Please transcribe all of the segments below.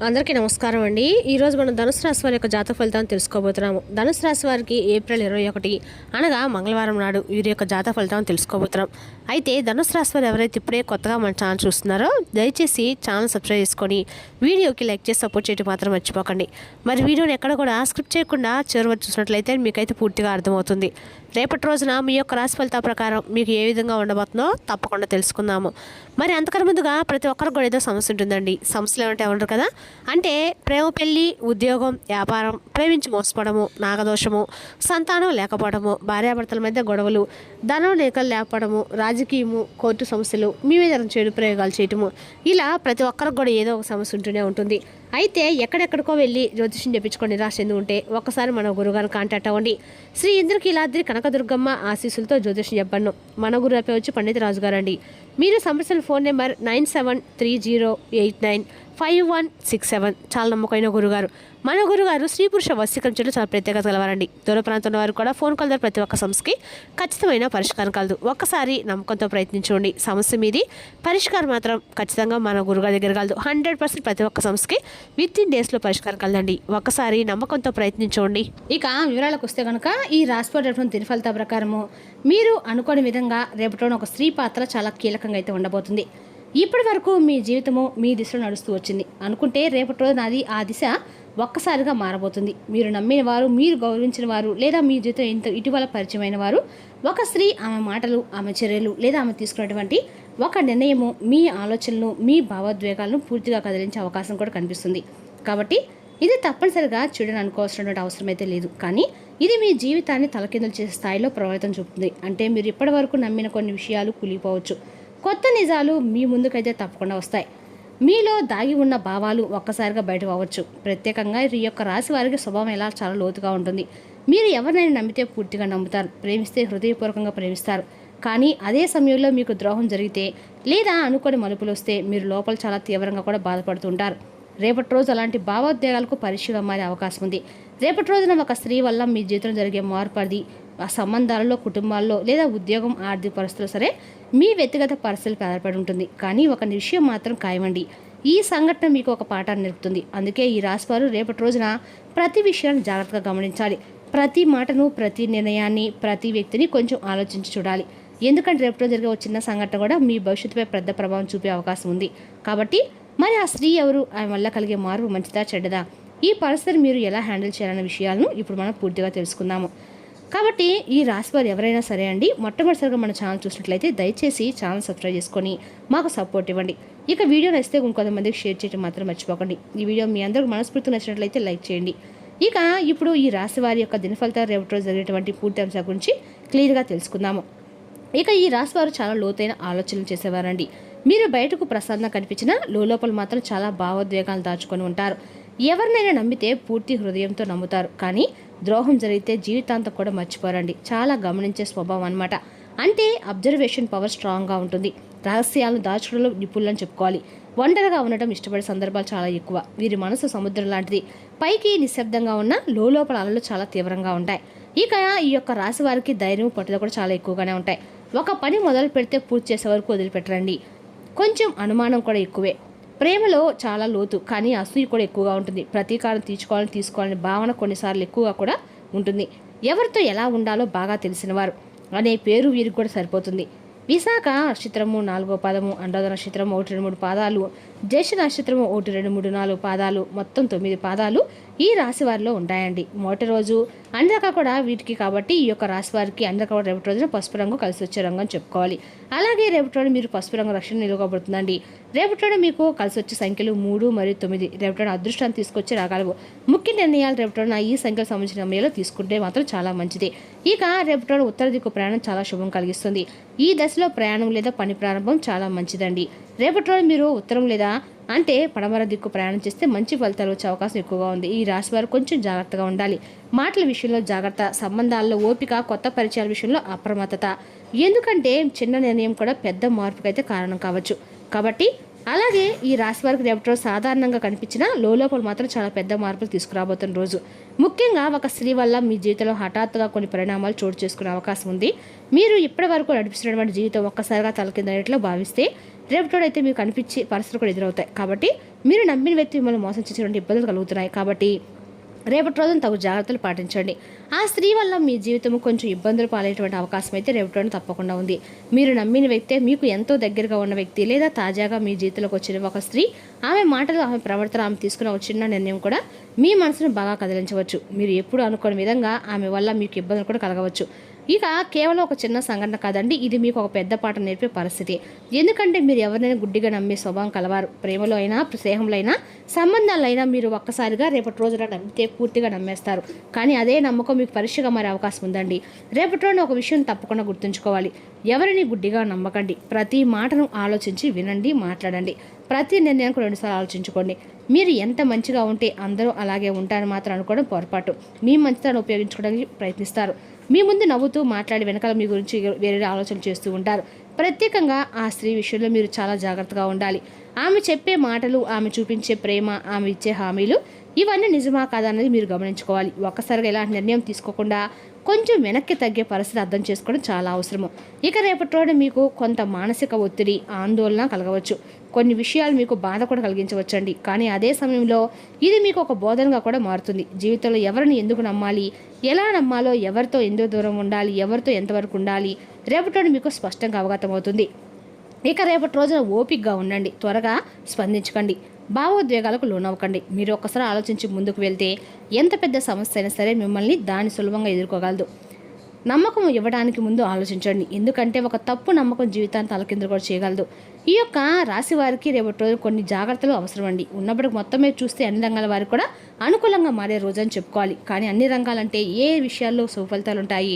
అందరికీ నమస్కారం అండి. ఈరోజు మనం ధనుసు రాశి వారి యొక్క జాతక ఫలితాన్ని తెలుసుకోబోతున్నాము. ధనుసు రాశి వారికి ఏప్రిల్ 21 అనగా మంగళవారం నాడు వీరి యొక్క జాతక ఫలితాన్ని తెలుసుకోబోతున్నాం. అయితే ధనుసు రాశి వారు ఎవరైతే ఇప్పుడే కొత్తగా మన ఛానల్ చూస్తున్నారో దయచేసి ఛానల్ సబ్స్క్రైబ్ చేసుకొని వీడియోకి లైక్ చేసి సపోర్ట్ చేయడం మాత్రం మర్చిపోకండి. మరి వీడియోని ఎక్కడ కూడా స్క్రిప్ట్ చేయకుండా చివరి వరకు చూసినట్లయితే మీకైతే పూర్తిగా అర్థమవుతుంది. రేపటి రోజున మీ యొక్క రాశి ఫలితాల ప్రకారం మీకు ఏ విధంగా ఉండబోతుందో తప్పకుండా తెలుసుకుందాము. మరి అంతకన్నా ముందుగా ప్రతి ఒక్కరికి కూడా ఏదో సమస్య ఉంటుందండి. సమస్యలు ఏమంటే ఉండరు కదా, అంటే ప్రేమ, పెళ్లి, ఉద్యోగం, వ్యాపారం, ప్రేమించి మోసపోవడము, నాగదోషము, సంతానం లేకపోవడము, భార్యాభర్తల మధ్య గొడవలు, ధనం లేకపోవడము, రాజకీయము, కోర్టు సమస్యలు, మీ మీద చెడు ప్రయోగాలు చేయటము, ఇలా ప్రతి ఒక్కరికి కూడా ఏదో ఒక సమస్య ఉంటూనే ఉంటుంది. అయితే ఎక్కడెక్కడికో వెళ్ళి జ్యోతిష్యం చెప్పించుకొని నిరాశ ఎందుకు ఉంటే ఒక్కసారి మన గురుగారిని కాంటాక్ట్ అవ్వండి. శ్రీ ఇంద్రకీలాద్రి కనకదుర్గమ్మ ఆశీస్సులతో జ్యోతిష్యం చెప్పను. మన గురు వచ్చి పండిత రాజు గారు అండి. మీరు సంప్రదించిన ఫోన్ నెంబర్ 9730895167. చాలా నమ్మకమైన గురుగారు. మన గురుగారు స్త్రీ పురుష వశీకరించడం చాలా ప్రత్యేకత కలవారండి. దూర ప్రాంతంలో వారు కూడా ఫోన్ కాల్ ద్వారా ప్రతి ఒక్క సమస్యకి ఖచ్చితమైన పరిష్కారం కలదు. ఒక్కసారి నమ్మకంతో ప్రయత్నించండి. సమస్య మీది పరిష్కారం మాత్రం ఖచ్చితంగా మన గురుగారి దగ్గర కలదు. 100% ప్రతి ఒక్క సమస్యకి వితిన్ డేస్లో పరిష్కారం కలదండి. ఒక్కసారి నమ్మకంతో ప్రయత్నించండి. ఇక వివరాలకు వస్తే కనుక ఈ రాశివారి దీని ఫలితాల ప్రకారము మీరు అనుకోని విధంగా రేపటి ఒక స్త్రీ పాత్ర చాలా కీలకంగా అయితే ఉండబోతుంది. ఇప్పటి వరకు మీ జీవితము మీ దిశలో నడుస్తూ వచ్చింది అనుకుంటే రేపటి రోజు నాది ఆ దిశ ఒక్కసారిగా మారబోతుంది. మీరు నమ్మిన వారు, మీరు గౌరవించిన వారు, లేదా మీ జీవితం ఇటీవల పరిచయమైన వారు, ఒక స్త్రీ ఆమె మాటలు, ఆమె చర్యలు, లేదా ఆమె తీసుకున్నటువంటి ఒక నిర్ణయము మీ ఆలోచనలు, మీ భావోద్వేగాలను పూర్తిగా కదిలించే అవకాశం కూడా కనిపిస్తుంది. కాబట్టి ఇది తప్పనిసరిగా చెడుని అనుకోవాల్సినటువంటి అవసరం అయితే లేదు. కానీ ఇది మీ జీవితాన్ని తలకిందులు చేసే స్థాయిలో ప్రభావితం చూపుతుంది. అంటే మీరు ఇప్పటి వరకు నమ్మిన కొన్ని విషయాలు కూలిపోవచ్చు. కొత్త నిజాలు మీ ముందుకైతే తప్పకుండా వస్తాయి. మీలో దాగి ఉన్న భావాలు ఒక్కసారిగా బయట అవ్వచ్చు. ప్రత్యేకంగా ఈ యొక్క రాశి వారికి స్వభావం ఎలా చాలా లోతుగా ఉంటుంది. మీరు ఎవరినైనా నమ్మితే పూర్తిగా నమ్ముతారు, ప్రేమిస్తే హృదయపూర్వకంగా ప్రేమిస్తారు. కానీ అదే సమయంలో మీకు ద్రోహం జరిగితే లేదా అనుకోని మలుపులు వస్తే మీరు లోపల చాలా తీవ్రంగా కూడా బాధపడుతుంటారు. రేపటి రోజు అలాంటి భావోద్వేగాలకు పరీక్షగా మారే అవకాశం ఉంది. రేపటి రోజున ఒక స్త్రీ వల్ల మీ జీవితంలో జరిగే మార్పు, అది ఆ సంబంధాలలో, కుటుంబాల్లో, లేదా ఉద్యోగం, ఆర్థిక పరిస్థితులు సరే మీ వ్యక్తిగత పరిస్థితులకు ఆధారపడి ఉంటుంది. కానీ ఒక విషయం మాత్రం ఖాయమండి, ఈ సంఘటన మీకు ఒక పాఠాన్ని నేర్పుతుంది. అందుకే ఈ రాశివారు రేపటి రోజున ప్రతి విషయాన్ని జాగ్రత్తగా గమనించాలి. ప్రతి మాటను, ప్రతి నిర్ణయాన్ని, ప్రతి వ్యక్తిని కొంచెం ఆలోచించి చూడాలి. ఎందుకంటే రేపటి రోజు జరిగే ఒక చిన్న సంఘటన కూడా మీ భవిష్యత్తుపై పెద్ద ప్రభావం చూపే అవకాశం ఉంది. కాబట్టి మరి ఆ స్త్రీ ఎవరు, ఆమె వల్ల కలిగే మార్పు మంచిదా చెడ్డదా, ఈ పరిస్థితిని మీరు ఎలా హ్యాండిల్ చేయాలనే విషయాలను ఇప్పుడు మనం పూర్తిగా తెలుసుకుందాము. కాబట్టి ఈ రాశివారు ఎవరైనా సరే అండి, మొట్టమొదటిసారిగా మన ఛానల్ చూసినట్లయితే దయచేసి ఛానల్ సబ్స్క్రైబ్ చేసుకొని మాకు సపోర్ట్ ఇవ్వండి. ఇక వీడియో నచ్చితే ఇంకొంతమందికి షేర్ చేయడం మాత్రం మర్చిపోకండి. ఈ వీడియో మీ అందరికీ మనస్ఫూర్తిగా నచ్చినట్లయితే లైక్ చేయండి. ఇక ఇప్పుడు ఈ రాశివారి యొక్క దినఫలితాలు రేపటి రోజు జరిగేటువంటి పూర్తి అంశాల గురించి క్లియర్గా తెలుసుకుందాము. ఇక ఈ రాశివారు చాలా లోతైన ఆలోచనలు చేసేవారండి. మీరు బయటకు ప్రసాదంగా కనిపించినా లోపల మాత్రం చాలా భావోద్వేగాలు దాచుకొని ఉంటారు. ఎవరినైనా నమ్మితే పూర్తి హృదయంతో నమ్ముతారు, కానీ ద్రోహం జరిగితే జీవితాంతం కూడా మర్చిపోరండి. చాలా గమనించే స్వభావం అనమాట. అంటే అబ్జర్వేషన్ పవర్ స్ట్రాంగ్గా ఉంటుంది. రహస్యాలను దాచుకోవడంలో నిపుణులని చెప్పుకోవాలి. ఒంటరిగా ఉండటం ఇష్టపడే సందర్భాలు చాలా ఎక్కువ. వీరి మనసు సముద్రం లాంటిది. పైకి నిశ్శబ్దంగా ఉన్న లోపల అలలు చాలా తీవ్రంగా ఉంటాయి. ఇక ఈ యొక్క రాశి వారికి ధైర్యం, పట్టుదల కూడా చాలా ఎక్కువగానే ఉంటాయి. ఒక పని మొదలు పెడితే పూర్తి చేసే వరకు వదిలిపెట్టరండి. కొంచెం అనుమానం కూడా ఎక్కువే. ప్రేమలో చాలా లోతు, కానీ అసూయ కూడా ఎక్కువగా ఉంటుంది. ప్రతీకారం తీసుకోవాలని భావన కొన్నిసార్లు ఎక్కువగా కూడా ఉంటుంది. ఎవరితో ఎలా ఉండాలో బాగా తెలిసినవారు అనే పేరు వీరికి కూడా సరిపోతుంది. విశాఖ నక్షత్రము 4వ పాదము, అనురాధ నక్షత్రము 1, 2, 3 పాదాలు, జ్యేష్ఠ నక్షత్రము 1, 2, 3, 4 పాదాలు, మొత్తం 9 పాదాలు ఈ రాశి వారిలో ఉంటాయండి. మొదటి రోజు అన్ని రకాలు కూడా వీటికి, కాబట్టి ఈ యొక్క రాశి వారికి అన్ని రకాల రేపటి రోజున పసుపు రంగు కలిసి వచ్చే రంగు అని చెప్పుకోవాలి. అలాగే రేపటి రోజు మీరు పసుపు రంగు రక్షణ నిలువబడుతుందండి. రేపటి రోజు మీకు కలిసి వచ్చే సంఖ్యలు 3 మరియు 9. రేపటి రోజు అదృష్టాన్ని తీసుకొచ్చే రాగలవు. ముఖ్య నిర్ణయాలు రేపటి రోజున ఈ సంఖ్యలకు సంబంధించిన సమయంలో తీసుకుంటే మాత్రం చాలా మంచిది. ఇక రేపటి రోజు ఉత్తర దిక్కు ప్రయాణం చాలా శుభం కలిగిస్తుంది. ఈ దశలో ప్రయాణం లేదా పని ప్రారంభం చాలా మంచిదండి. రేపటి రోజు మీరు ఉత్తరం లేదా అంటే పడమర దిక్కు ప్రయాణం చేస్తే మంచి ఫలితాలు వచ్చే అవకాశం ఎక్కువగా ఉంది. ఈ రాశి వారు కొంచెం జాగ్రత్తగా ఉండాలి. మాటల విషయంలో జాగ్రత్త, సంబంధాల్లో ఓపిక, కొత్త పరిచయాల విషయంలో అప్రమత్తత. ఎందుకంటే చిన్న నిర్ణయం కూడా పెద్ద మార్పుకైతే కారణం కావచ్చు. కాబట్టి అలాగే ఈ రాశి వారికి రేపటి రోజు సాధారణంగా కనిపించిన లోపల మాత్రం చాలా పెద్ద మార్పులు తీసుకురాబోతున్న రోజు. ముఖ్యంగా ఒక స్త్రీ వల్ల మీ జీవితంలో హఠాత్తుగా కొన్ని పరిణామాలు చోటు చేసుకునే అవకాశం ఉంది. మీరు ఇప్పటి వరకు నడిపిస్తున్నటువంటి జీవితం ఒక్కసారిగా తలకిందనేట్లో భావిస్తే రేపటి అయితే మీకు కనిపించే పరిస్థితులు కూడా ఎదురవుతాయి. కాబట్టి మీరు నమ్మిన వ్యక్తి మిమ్మల్ని మోసం చేసేటువంటి ఇబ్బందులు కలుగుతున్నాయి. కాబట్టి రేపటి రోజున తగు జాగ్రత్తలు పాటించండి. ఆ స్త్రీ వల్ల మీ జీవితం కొంచెం ఇబ్బందులు పాలయ్యేటువంటి అవకాశం అయితే రేపటి రోజున తప్పకుండా ఉంది. మీరు నమ్మిన వ్యక్తే, మీకు ఎంతో దగ్గరగా ఉన్న వ్యక్తి, లేదా తాజాగా మీ జీవితంలోకి వచ్చిన ఒక స్త్రీ, ఆమె మాటలు, ఆమె ప్రవర్తన, ఆమె తీసుకున్న ఒక చిన్న నిర్ణయం కూడా మీ మనసును బాగా కదిలించవచ్చు. మీరు ఎప్పుడు అనుకోని విధంగా ఆమె వల్ల మీకు ఇబ్బందులు కూడా కలగవచ్చు. ఇక కేవలం ఒక చిన్న సంఘటన కాదండి, ఇది మీకు ఒక పెద్ద పాఠం నేర్పే పరిస్థితి. ఎందుకంటే మీరు ఎవరినైనా గుడ్డిగా నమ్మే స్వభావం కలవారు. ప్రేమలో అయినా, స్నేహంలో అయినా, సంబంధాలైనా మీరు ఒక్కసారిగా రేపటి రోజున నమ్మితే పూర్తిగా నమ్మేస్తారు. కానీ అదే నమ్మకం మీకు పరీక్షగా మారే అవకాశం ఉందండి. రేపటి రోజున ఒక విషయం తప్పకుండా గుర్తుంచుకోవాలి. ఎవరిని గుడ్డిగా నమ్మకండి. ప్రతి మాటను ఆలోచించి వినండి, మాట్లాడండి. ప్రతి నిర్ణయానికి 2 సార్లు ఆలోచించుకోండి. మీరు ఎంత మంచిగా ఉంటే అందరూ అలాగే ఉంటారని మాత్రం అనుకోవడం పొరపాటు. మీ మంచితనాన్ని ఉపయోగించుకోవడానికి ప్రయత్నిస్తారు. మీ ముందు నవ్వుతూ మాట్లాడి వెనకాల మీ గురించి వేరే ఆలోచనలు చేస్తూ ఉంటారు. ప్రత్యేకంగా ఆ స్త్రీ విషయంలో మీరు చాలా జాగ్రత్తగా ఉండాలి. ఆమె చెప్పే మాటలు, ఆమె చూపించే ప్రేమ, ఆమె ఇచ్చే హామీలు ఇవన్నీ నిజమా కాదా అనేది మీరు గమనించుకోవాలి. ఒక్కసారిగా ఎలాంటి నిర్ణయం తీసుకోకుండా కొంచెం వెనక్కి తగ్గే పరిస్థితి అర్థం చేసుకోవడం చాలా అవసరము. ఇక రేపటి రోజున మీకు కొంత మానసిక ఒత్తిడి, ఆందోళన కలగవచ్చు. కొన్ని విషయాలు మీకు బాధ కూడా కలిగించవచ్చండి. కానీ అదే సమయంలో ఇది మీకు ఒక బోధనగా కూడా మారుతుంది. జీవితంలో ఎవరిని ఎందుకు నమ్మాలి, ఎలా నమ్మాలో, ఎవరితో ఎందుకు దూరం ఉండాలి, ఎవరితో ఎంతవరకు ఉండాలి, రేపటి రోజున మీకు స్పష్టంగా అవగతం అవుతుంది. ఇక రేపటి రోజున ఓపికగా ఉండండి. త్వరగా స్పందించకండి. భావోద్వేగాలకు లోనవ్వకండి. మీరు ఒక్కసారి ఆలోచించి ముందుకు వెళ్తే ఎంత పెద్ద సమస్య అయినా సరే మిమ్మల్ని దాన్ని సులభంగా ఎదుర్కోగలదు. నమ్మకం ఇవ్వడానికి ముందు ఆలోచించండి. ఎందుకంటే ఒక తప్పు నమ్మకం జీవితాన్ని తలకిందులు కూడా చేయగలదు. ఈ యొక్క రాశి వారికి రేపటి రోజు కొన్ని జాగ్రత్తలు అవసరమండి. ఉన్నప్పటికి మొత్తం మీద చూస్తే అన్ని రంగాల వారికి కూడా అనుకూలంగా మారే రోజు అని చెప్పుకోవాలి. కానీ అన్ని రంగాలంటే ఏ విషయాల్లో సుఫలితాలు ఉంటాయి,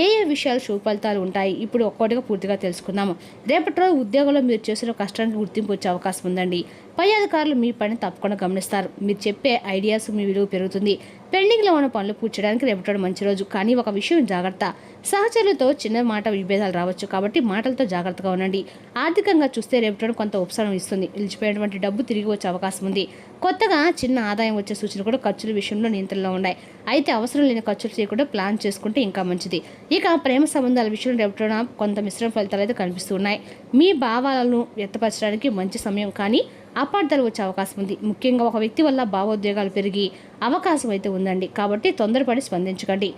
ఏ విషయాలు శుభఫలితాలు ఉంటాయి, ఇప్పుడు ఒక్కొక్కటిగా పూర్తిగా తెలుసుకుందాము. రేపటి రోజు ఉద్యోగంలో మీరు చేసిన కష్టానికి గుర్తింపు వచ్చే అవకాశం ఉందండి. పై అధికారులు మీ పని తప్పకుండా గమనిస్తారు. మీరు చెప్పే ఐడియాస్ మీ విలువ పెరుగుతుంది. పెండింగ్లో ఉన్న పనులు పూడ్చడానికి రేపటి మంచి రోజు. కానీ ఒక విషయం జాగ్రత్త, సహచరులతో చిన్న మాట విభేదాలు రావచ్చు. కాబట్టి మాటలతో జాగ్రత్తగా ఉండండి. ఆర్థికంగా చూస్తే రేపటి కొంత ఉపశమనం ఇస్తుంది. నిలిచిపోయినటువంటి డబ్బు తిరిగి వచ్చే అవకాశం ఉంది. కొత్తగా చిన్న ఆదాయం వచ్చే సూచనలు కూడా ఖర్చుల విషయంలో నియంత్రణలో ఉన్నాయి. అయితే అవసరం లేని ఖర్చులు చేయకుండా ప్లాన్ చేసుకుంటే ఇంకా మంచిది. ఇక ప్రేమ సంబంధాల విషయంలో రేపటి కొంత మిశ్రమ ఫలితాలు అయితే కనిపిస్తున్నాయి. మీ భావాలను వ్యక్తపరచడానికి మంచి సమయం, కానీ అపార్థాలు వచ్చే అవకాశం ఉంది. ముఖ్యంగా ఒక వ్యక్తి వల్ల భావోద్వేగాలు పెరిగి అవకాశం అయితే ఉందండి. కాబట్టి తొందరపడి స్పందించకండి.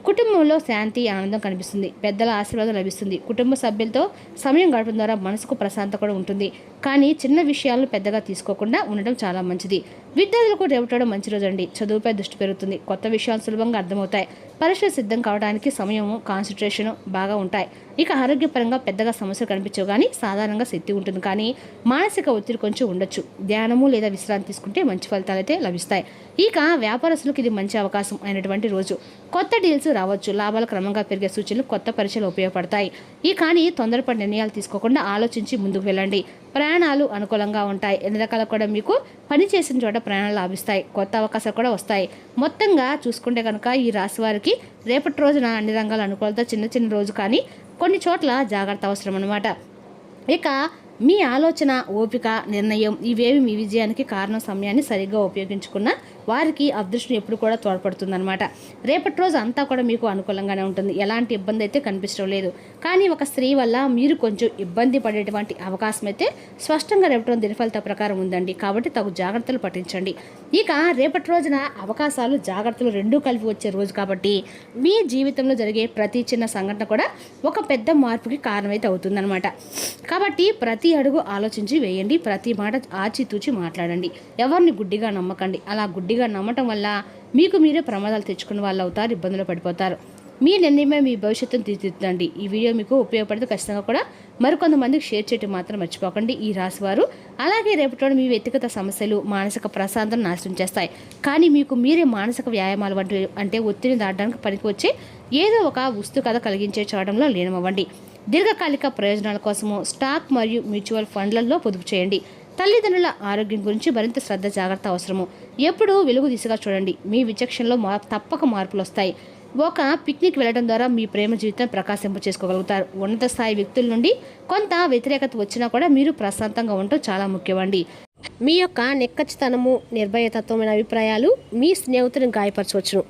కుటుంబంలో శాంతి, ఆనందం కనిపిస్తుంది. పెద్దల ఆశీర్వాదం లభిస్తుంది. కుటుంబ సభ్యులతో సమయం గడపడం ద్వారా మనసుకు ప్రశాంతత కూడా ఉంటుంది. కానీ చిన్న విషయాలను పెద్దగా తీసుకోకుండా ఉండడం చాలా మంచిది. విద్యార్థులకు రేపటి మంచి రోజు అండి. చదువుపై దృష్టి పెరుగుతుంది. కొత్త విషయాలు సులభంగా అర్థమవుతాయి. పరీక్షలు సిద్ధం కావడానికి సమయము, కాన్సన్ట్రేషన్ బాగా ఉంటాయి. ఇక ఆరోగ్యపరంగా పెద్దగా సమస్యలు కనిపించవు, కానీ సాధారణంగా శక్తి ఉంటుంది. కానీ మానసిక ఒత్తిడి కొంచెం ఉండొచ్చు. ధ్యానము లేదా విశ్రాంతి తీసుకుంటే మంచి ఫలితాలు అయితే లభిస్తాయి. ఇక వ్యాపారస్తులకు ఇది మంచి అవకాశం అయినటువంటి రోజు. కొత్త డీల్స్ రావచ్చు. లాభాలు క్రమంగా పెరిగే సూచనలు కొత్త పరీక్షలు ఉపయోగపడతాయి. కానీ తొందరపడి నిర్ణయాలు తీసుకోకుండా ఆలోచించి ముందుకు వెళ్ళండి. ప్రయాణాలు అనుకూలంగా ఉంటాయి. ఎన్ని రకాల కూడా మీకు పని చేసిన చోట ప్రయాణాలు లాభిస్తాయి. కొత్త అవకాశాలు కూడా వస్తాయి. మొత్తంగా చూసుకుంటే కనుక ఈ రాశి వారికి రేపటి రోజున అన్ని రంగాల అనుకూలత, చిన్న చిన్న రోజు, కానీ కొన్ని చోట్ల జాగ్రత్త అవసరం అన్నమాట. ఇక మీ ఆలోచన, ఓపిక, నిర్ణయం ఇవేవి మీ విజయానికి కారణం. సమయాన్ని సరిగ్గా ఉపయోగించుకున్న వారికి అదృష్టం ఎప్పుడు కూడా తోడ్పడుతుందన్నమాట. రేపటి రోజు అంతా కూడా మీకు అనుకూలంగానే ఉంటుంది. ఎలాంటి ఇబ్బంది అయితే కనిపించడం లేదు. కానీ ఒక స్త్రీ వల్ల మీరు కొంచెం ఇబ్బంది పడేటువంటి అవకాశం అయితే స్పష్టంగా రేపటి రోజు దినఫలిత ప్రకారం ఉందండి. కాబట్టి తగు జాగ్రత్తలు పఠించండి. ఇక రేపటి రోజున అవకాశాలు, జాగ్రత్తలు రెండూ కలిపి వచ్చే రోజు కాబట్టి మీ జీవితంలో జరిగే ప్రతి చిన్న సంఘటన కూడా ఒక పెద్ద మార్పుకి కారణమైతే అవుతుందన్నమాట. కాబట్టి ప్రతి అడుగు ఆలోచించి వేయండి. ప్రతి మాట ఆచితూచి మాట్లాడండి. ఎవరిని గుడ్డిగా నమ్మకండి. అలా గుడ్డిగా నమ్మటం వల్ల మీకు మీరే ప్రమాదాలు తెచ్చుకున్న వాళ్ళు అవుతారు, ఇబ్బందులు పడిపోతారు. మీ నిర్ణయమే మీ భవిష్యత్తును తీర్చిదిద్దండి. ఈ వీడియో మీకు ఉపయోగపడితే ఖచ్చితంగా కూడా మరికొంతమందికి షేర్ చేయడం మాత్రం మర్చిపోకండి. ఈ రాశివారు అలాగే రేపటి మీ వ్యక్తిగత సమస్యలు, మానసిక ప్రశాంతతను నాశనం చేస్తాయి. కానీ మీకు మీరే మానసిక వ్యాయామాలు అంటే ఒత్తిడిని దాటడానికి పనికి వచ్చే ఏదో ఒక వస్తు కథ కలిగించే చూడడంలో లీనమవ్వండి. దీర్ఘకాలిక ప్రయోజనాల కోసము స్టాక్ మరియు మ్యూచువల్ ఫండ్లలో పొదుపు చేయండి. తల్లిదండ్రుల ఆరోగ్యం గురించి మరింత శ్రద్ధ, జాగ్రత్త అవసరము. ఎప్పుడూ వెలుగు దిశగా చూడండి. మీ విచక్షణలో తప్పక మార్పులు వస్తాయి. ఒక పిక్నిక్ వెళ్ళడం ద్వారా మీ ప్రేమ జీవితం ప్రకాశింప చేసుకోగలుగుతారు. ఉన్నత స్థాయి వ్యక్తుల నుండి కొంత వ్యతిరేకత వచ్చినా కూడా మీరు ప్రశాంతంగా ఉండటం చాలా ముఖ్యమండి. మీ యొక్క నిక్కచ్చితనము, నిర్భయతత్వమైన అభిప్రాయాలు మీ స్నేహితులను గాయపరచవచ్చును.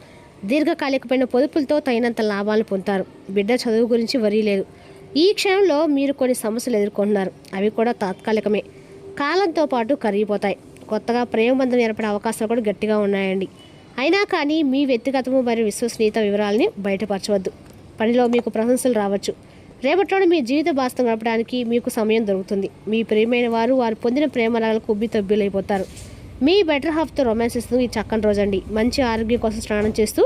దీర్ఘకాలికమైన పొదుపులతో తగినంత లాభాలను పొందుతారు. బిడ్డ చదువు గురించి వరీ లేదు. ఈ క్షణంలో మీరు కొన్ని సమస్యలు ఎదుర్కొంటున్నారు. అవి కూడా తాత్కాలికమే, కాలంతో పాటు కరిగిపోతాయి. కొత్తగా ప్రేమబంధం ఏర్పడే అవకాశాలు కూడా గట్టిగా ఉన్నాయండి. అయినా కానీ మీ వ్యక్తిగతము మరియు విశ్వసనీయత వివరాలని బయటపరచవద్దు. పనిలో మీకు ప్రశంసలు రావచ్చు. రేపటిలో మీ జీవిత భాగస్వామ్యం గడపడానికి మీకు సమయం దొరుకుతుంది. మీ ప్రియమైన వారు పొందిన ప్రేమరాలకు ఉబ్బి తబ్బిలైపోతారు. మీ బెటర్ హాఫ్తో రొమాన్స్ ఇస్తూ ఈ చక్కని రోజండి. మంచి ఆరోగ్యం కోసం స్నానం చేస్తూ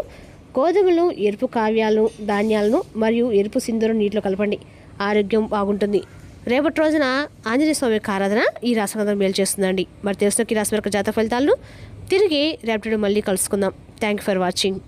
గోధుమలు, ఎరుపు కావ్యాలను, ధాన్యాలను మరియు ఎరుపు సింధూరం నీటిలో కలపండి. ఆరోగ్యం బాగుంటుంది. రేపటి రోజున ఆంజనేయ స్వామి యొక్క ఆరాధన ఈ రాశి మేలు చేస్తుందండి. మరి తెలుసుకున్న ఈ రాశి వరకు జాతక ఫలితాలను తిరిగి రేపటి మళ్ళీ కలుసుకుందాం. Thank you for watching.